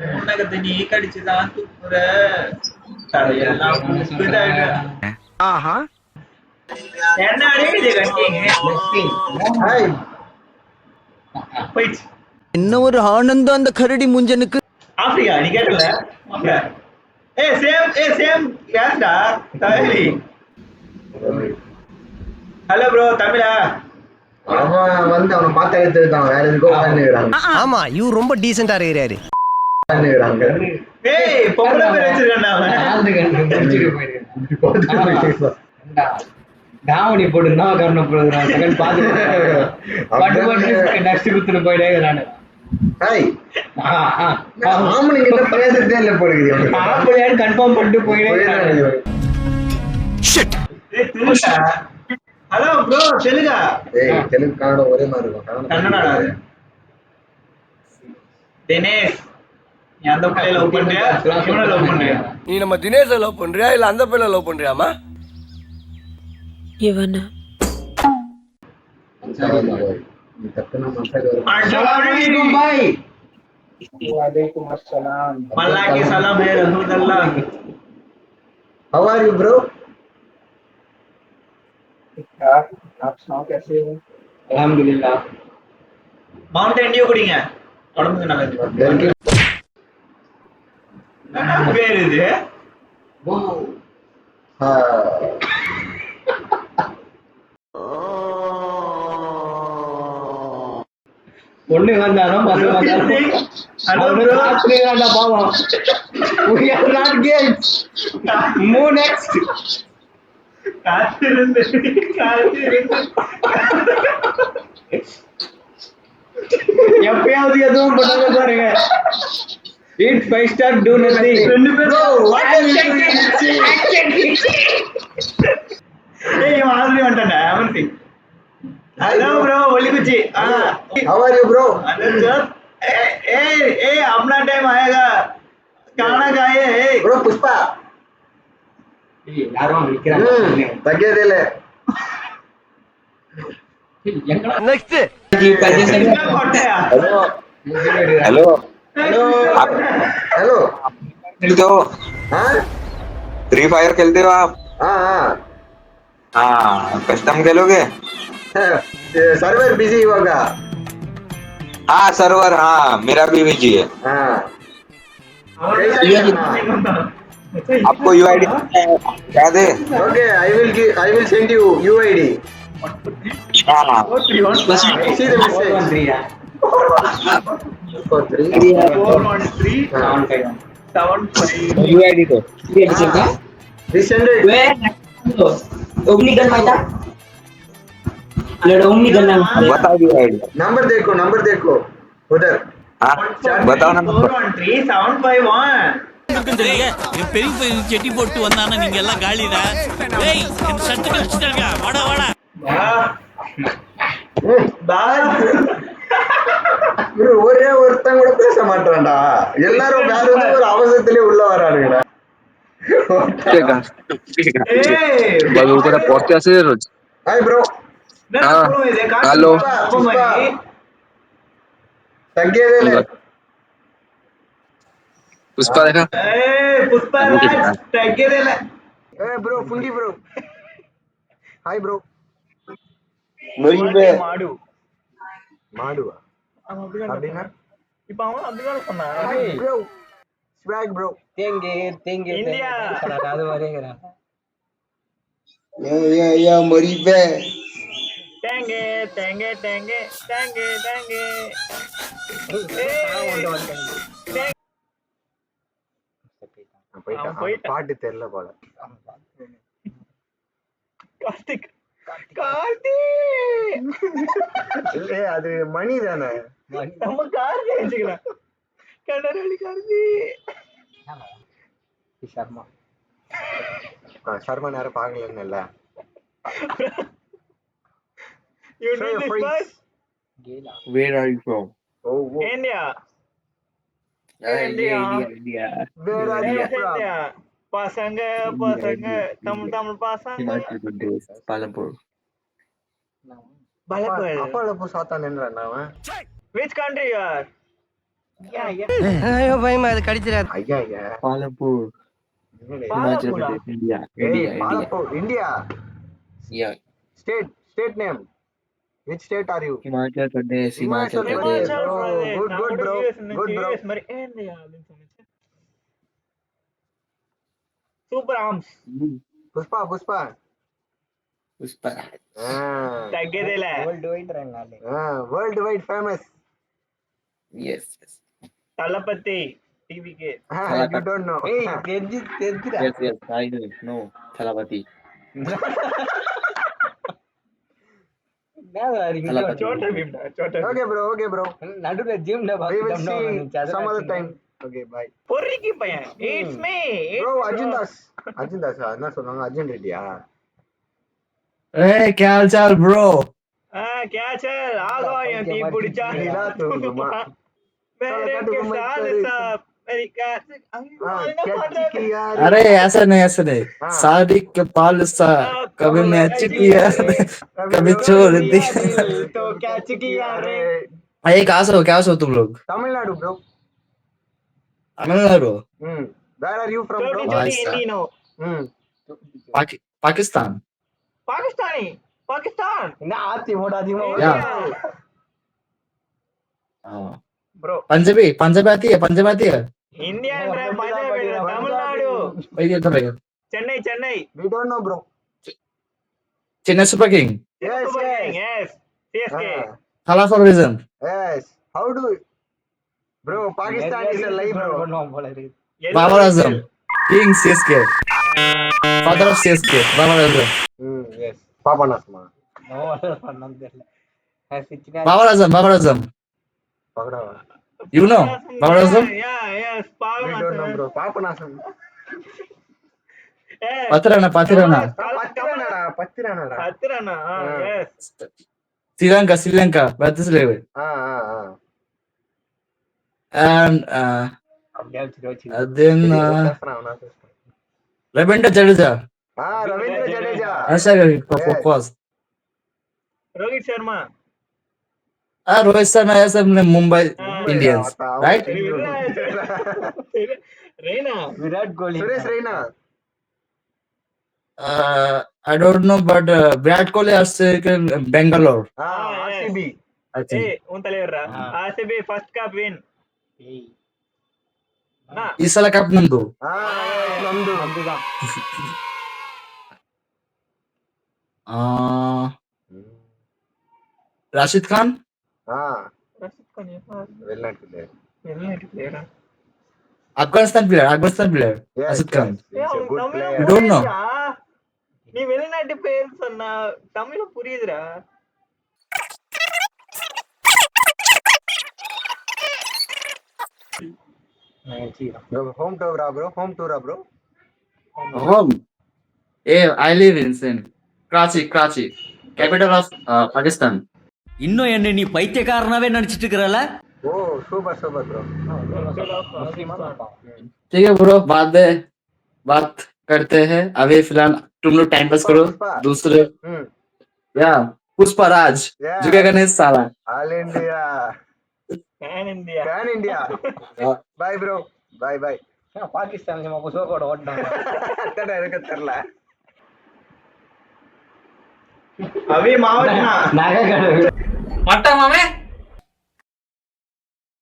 உனக்கு நீ கடிச்சுதான் துப்புற தலையெல்லாம் உப்புதாடா. ஆஹா. என்ன அடிக்குது கட்டிங்க ஹாய். போயிடுச்சு. என்ன ஒரு ஆனந்தம் அந்த கரடி முஞ்சனுக்கு. ஆப்பிரிக்கா நீ கேட்டல சேம் யாஸ்டா தமிழி. ஹலோ ப்ரோ தமிழா. அவன் வந்து அவனை பார்த்து எடுத்துட்டான், வேற எதுக்கோ உட்காந்துக்கிறாங்க. ஆமா இவர் ரொம்ப டீசெண்டா இருக்கிறாரு. ஏய் பொம்பளை பேர் வச்சிருக்கான்டா அவன். தாவணி போட்டு நான் காரணம் நெக்ஸ்ட் குத்துட்டு போயிட்டே நானு. பேசுறதே இல்ல போடுது. கன்ஃபார்ம் பண்ணிட்டு போயிட்டே. ஹலோ ப்ரோ தெலுங்கா? தெலுங்கு கன்னடம் ஒரே மாதிரி இருக்கும். கன்னடாடா அது. தினேஷ் நீ அந்த பையனை லவ் பண்றியா இவனை லவ் பண்றியா? நீ நம்ம தினேஷ லவ் பண்றியா இல்ல அந்த பையனை லவ் பண்றியாமா? இவன நீ தப்புனா மனசாக अस्सलामुअलैकुम भाई। वालेकुम अस्सलाम। अल्लाह के सलाम है रसूल अल्लाह। How are you bro? ठीक-ठाक, आप सुनाओ कैसे हो? अल्हम्दुलिल्लाह। माउंटेन ड्यू குடிங்க உடம்புக்கு நல்லது. என்ன பேர் இது? பொண்ணு வந்தாலும் பசங்க வந்தாலும் ஹலோ ப்ரோ ஆத்மீகடா பாவம். We are not gays. Move next. காத்திருந்து எப்பயாவது எதுவும் பண்ணாம பாருங்க. Eat 5 star, do nothing. bro what are you doing? ஏய் இவன் ஆல்ரெடி வந்துட்டானே அவன்சி. Hello bro Oli Kuchi. How are you bro? ए अपना टाइम आएगा खाना खाए। Bro पुष्पा யாரும் விக்கிறாங்க. தగ్గேதில்ல. Next hello hello hello hello खेलते हो? हाँ फ्री फायर खेलते हो आप? हाँ हाँ कस्टम खेलोगे? सर्वर बिजी होगा। हाँ सर्वर, हाँ मेरा भी बिजी है। हाँ आपको यूआईडी क्या दे? Okay I will send you UID. हाँ See the message. 413 413 75 यूआईडी दो। resend it. बताओ यूआईडी। नंबर देखो उधर। हाँ बताओ ना। 413 751 பெரிய செட்டி போட்டு வந்தானா நீங்க எல்லாம் காலிடா. ஏய் என் சட்டை வச்சிட்டாங்க வாடா வாடா. bro ஒரே ஒருத்தன் கூட பேச மாட்டான்டா, எல்லாரும் வேற ஏதோ ஒரு அவசரத்திலே உள்ள வரானுங்கடா. हाय bro हेलो तగ్గేదేలే. पुष्पा देखा? पुष्पराज तగ్గేదేలే. bro fungi bro. हाय bro. மாடு மாடுவா அப்படினா இப்ப அவன் அப்படிதான் சொன்னான். bro swag bro. தேங்க இந்தியா அது வரேங்கறான். या मरी पे தேங்கே தேங்கே தேங்கே தேங்கே தேங்கே பாட்டு தெரியல போல. கார்த்திக் கார்த்தி இல்ல அது மணி தானே. நம்ம கார்த்தி வச்சுக்கலாம். கடனாளி கார்த்தி சர்மா சர்மா நேரம் பாக்கலன்னு இல்ல. you know this bus? Where are you from? Oh India. India. where are you from? India. பசங்க தமிழ் பசங்க Palapur. பலப்பல் அப்பால போ சாத்தான் என்னடா அவன். which country you are? ஐயோ பயமா அது கடிச்சிடாது. ஐயா ஐயா Palapur, Himachal Pradesh, India. Palapur India Yeah, state name. Which state are you? Himachal Pradesh, Himachal Himachal Pradesh. Pradesh. Oh, good bro. Good bro. Super arms Puspa. Puspa. తగ్గేదేలే World wide famous. Yes. Thalapathy TVK You don't know. Yes, I do. No, Thalapathy. చోట భీమ్డా చోట Okay bro. நடுவுல ஜிம்ல We will see some other time. Okay, bye. பொறுக்கி பையன் it's me Bro, Arjun Das. என்ன சொன்னாங்க? Arjun ரெட்டியா? Hey, क्या हाल चाल bro? क्या चल आगो ती पुढच्या लीला तुंगमा. मेरे के साथ सब मेरी कार कैची किया रे. अरे ऐसा नहीं हाँ. शादी के पाल सा कभी मैच किया कभी छोड़ दी तो कैच किया रे अरे क्या सो तुम लोग Tamil Nadu bro. Tamil Nadu Where are you from bro? छोटी भाई छोटी हिंदी नो पाकिस्तान पाकिस्तानी पाकिस्तान என்ன ஆத்தி போடாதீங்க Yeah. ब्रो पंजाबी आती है इंडिया पंजाब तमिलनाडु भैया Chennai Chennai We don't know bro. Chennai super king Yes. Yes CSK Hala for reason Yes. How do bro? Pakistan is a lie bro. பண்ணுவோம் போல இருக்கு Babar Azam king CSK father of CSK Babar Azam Yes. Papa Nasma. No பண்ணனும் தெரியல Babar Azam Pagdava. you know Babar Azam या yes We don't know bro. Papa Nasma. पातिराना பத்திரானடா. हत्तिरना yes Sri Lanka Bratislava and அப்படியே வச்சு then பேசுறான். Ravindra Jadeja Ravindra Jadeja. ऐसा focus Rohit Sharma Rohit Sharma ऐसा Mumbai Indians right Raina Virat Kohli Suresh Raina. I don't know but Virat Kohli has taken Bangalore RCB. I think ए उन தலைவரா RCB first cup win ஏய் ना ಈ ಸಲ ಕಪ್ ನಮ್ದು ನಮ್ದು. அதுதான் ರಾಶಿದ್ ಖಾನ್ रशीद खान வெளிநாட்டு player. Player Afghanistan player Yes, Rashid Khan yes. He's a good player. You don't know? நீ வெளிநாட்டு பேர் சொன்னா Tamil புரியுதுடா Bro, home tour bro. home I live in Karachi capital of Pakistan இன்னும் என்ன நீ பைத்தியக்காரனாவே நினைச்சிட்டு இருக்கறல Oh, super bro. ठीक है ब्रो बाद में बात करते हैं अभी फिलहाल तुम लोग टाइम पास करो पुष्पा। दूसरे या पुष्पराज Yeah. जुगेगा नहीं साला All India. Pan India Pan India. Bye bro. Bye. Pakistan நம்ம புஷ்போட ஓட்டாங்க அத்தனை எனக்கு தெரியல. அவி மாவட்டனா நகை கடை மட்டமாமே